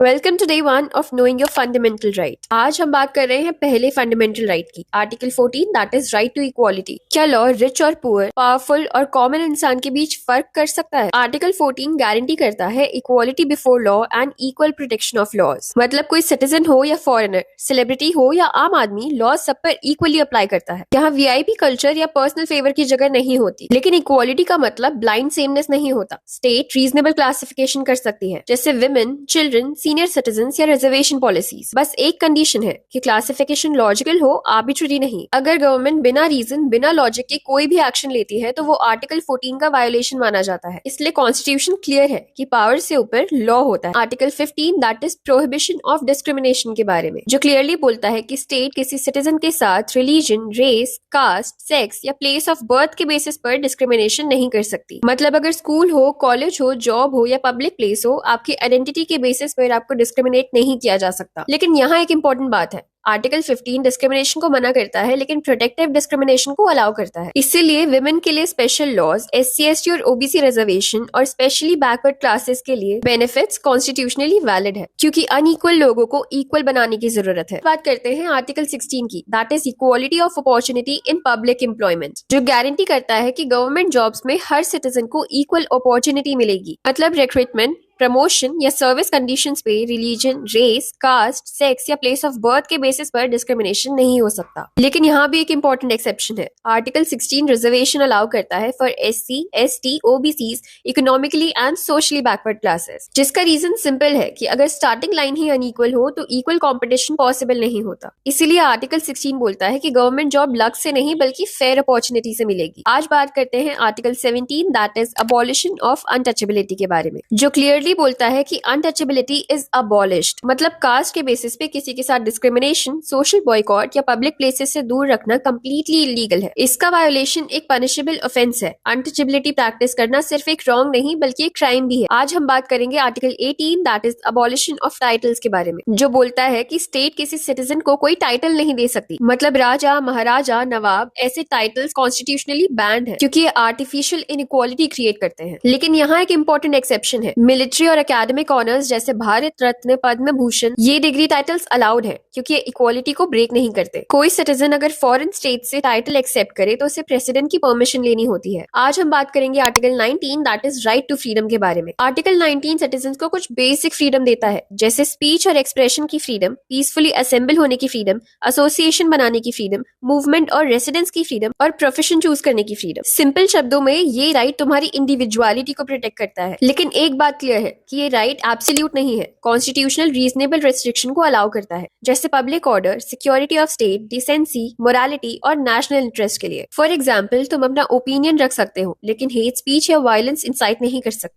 Welcome to day one of knowing your fundamental right. आज हम बात कर रहे हैं पहले फंडामेंटल राइट की, article 14 that is right to equality. क्या लॉ रिच और पुअर, पावरफुल और कॉमन इंसान के बीच फर्क कर सकता है? आर्टिकल 14 गारंटी करता है equality before law and equal protection of laws. मतलब कोई सिटीजन हो या फॉरेनर, सेलिब्रिटी हो या आम आदमी, लॉ सब पर इक्वली अप्लाई करता है। यहाँ वीआईपी कल्चर या पर्सनल फेवर की जगह नहीं होती। लेकिन इक्वालिटी का मतलब ब्लाइंड सेमनेस नहीं होता। स्टेट रीजनेबल क्लासिफिकेशन कर सकती है, जैसे विमेन, चिल्ड्रन, सीनियर सिटीजन या रिजर्वेशन पॉलिसीज। बस एक कंडीशन है कि क्लासिफिकेशन लॉजिकल हो, आर्बिट्ररी नहीं। अगर गवर्नमेंट बिना रीजन, बिना लॉजिक के कोई भी एक्शन लेती है तो वो आर्टिकल 14 का वायोलेशन माना जाता है। इसलिए कॉन्स्टिट्यूशन क्लियर है कि पावर से ऊपर लॉ होता है। Article 15 that is prohibition of discrimination के बारे में, जो क्लियरली बोलता है कि स्टेट किसी सिटीजन के साथ रिलीजन, रेस, कास्ट, सेक्स या प्लेस ऑफ बर्थ के बेसिस पर डिस्क्रिमिनेशन नहीं कर सकती। मतलब अगर स्कूल हो, कॉलेज हो, जॉब हो या पब्लिक प्लेस हो, आपकी आइडेंटिटी के बेसिस पर आपको डिस्क्रिमिनेट नहीं किया जा सकता। लेकिन यहाँ एक इंपॉर्टेंट बात है, आर्टिकल 15 डिस्क्रिमिनेशन को मना करता है लेकिन प्रोटेक्टिव डिस्क्रिमिनेशन को अलाउ करता है। इसीलिए विमेन के लिए स्पेशल लॉज, SC, ST और OBC रिजर्वेशन और स्पेशली बैकवर्ड क्लासेस के लिए बेनिफिट्स कॉन्स्टिट्यूशनली वैलिड है, क्योंकि अनइक्वल लोगों को इक्वल बनाने की जरूरत है। बात करते हैं आर्टिकल 16 की, that is equality of opportunity in public employment, जो गारंटी करता है कि गवर्नमेंट जॉब्स में हर सिटीजन को इक्वल अपॉर्चुनिटी मिलेगी। मतलब रिक्रूटमेंट, प्रमोशन या सर्विस कंडीशंस पे रिलीजन, रेस, कास्ट, सेक्स या प्लेस ऑफ बर्थ के बेसिस पर डिस्क्रिमिनेशन नहीं हो सकता। लेकिन यहाँ भी एक इंपॉर्टेंट एक्सेप्शन है। आर्टिकल 16 रिजर्वेशन अलाउ करता है for SC, ST, OBCs, economically and socially backward classes, जिसका रीजन सिंपल है कि अगर स्टार्टिंग लाइन ही अनइक्वल हो तो इक्वल कॉम्पिटिशन पॉसिबल नहीं होता। इसीलिए आर्टिकल 16 बोलता है कि गवर्नमेंट जॉब लक से नहीं बल्कि फेयर अपॉर्चुनिटी से मिलेगी। आज बात करते हैं article 17 that is abolition of untouchability के बारे में, जो क्लियरली बोलता है कि अनटचेबिलिटी इज अबॉलिश्ड। मतलब कास्ट के बेसिस पे किसी के साथ डिस्क्रिमिनेशन, सोशल बॉयकॉट या पब्लिक प्लेसेस से दूर रखना कंप्लीटली इलीगल है। इसका वायोलेशन एक पनिशेबल ऑफेंस है। अनटचेबिलिटी प्रैक्टिस करना सिर्फ एक रॉन्ग नहीं बल्कि एक क्राइम भी है। आज हम बात करेंगे article 18 that is abolition of titles के बारे में, जो बोलता है कि स्टेट किसी सिटीजन को कोई टाइटल नहीं दे सकती। मतलब राजा, महाराजा, नवाब, ऐसे टाइटल्स कॉन्स्टिट्यूशनली बैंड है, क्योंकि ये आर्टिफिशियल इनइक्वालिटी क्रिएट करते हैं। लेकिन यहाँ एक इंपॉर्टेंट एक्सेप्शन है, मिलिट्री और एकेडमिक ऑनर्स जैसे भारत रत्न, पद्म भूषण, ये डिग्री टाइटल्स अलाउड है क्योंकि ये इक्वालिटी को ब्रेक नहीं करते। कोई सिटीजन अगर फॉरेन स्टेट से टाइटल एक्सेप्ट करे तो उसे प्रेसिडेंट की परमिशन लेनी होती है। आज हम बात करेंगे article 19 that is right to freedom के बारे में। आर्टिकल 19 सिटीजन को कुछ बेसिक फ्रीडम देता है, जैसे स्पीच और एक्सप्रेशन की फ्रीडम, पीसफुली असेंबल होने की फ्रीडम, एसोसिएशन बनाने की फ्रीडम, मूवमेंट और रेसिडेंस की फ्रीडम और प्रोफेशन चूज करने की फ्रीडम। सिंपल शब्दों में ये राइट तुम्हारी इंडिविजुअलिटी को प्रोटेक्ट करता है। लेकिन एक बात क्लियर है कि ये राइट एब्सोल्यूट नहीं है। कॉन्स्टिट्यूशनल रीजनेबल रेस्ट्रिक्शन को अलाउ करता है, जैसे public order, security of state, decency, morality और नेशनल इंटरेस्ट के लिए। फॉर एग्जाम्पल, तुम अपना ओपिनियन रख सकते हो लेकिन हेट स्पीच या वायलेंस इंसाइट नहीं कर सकते।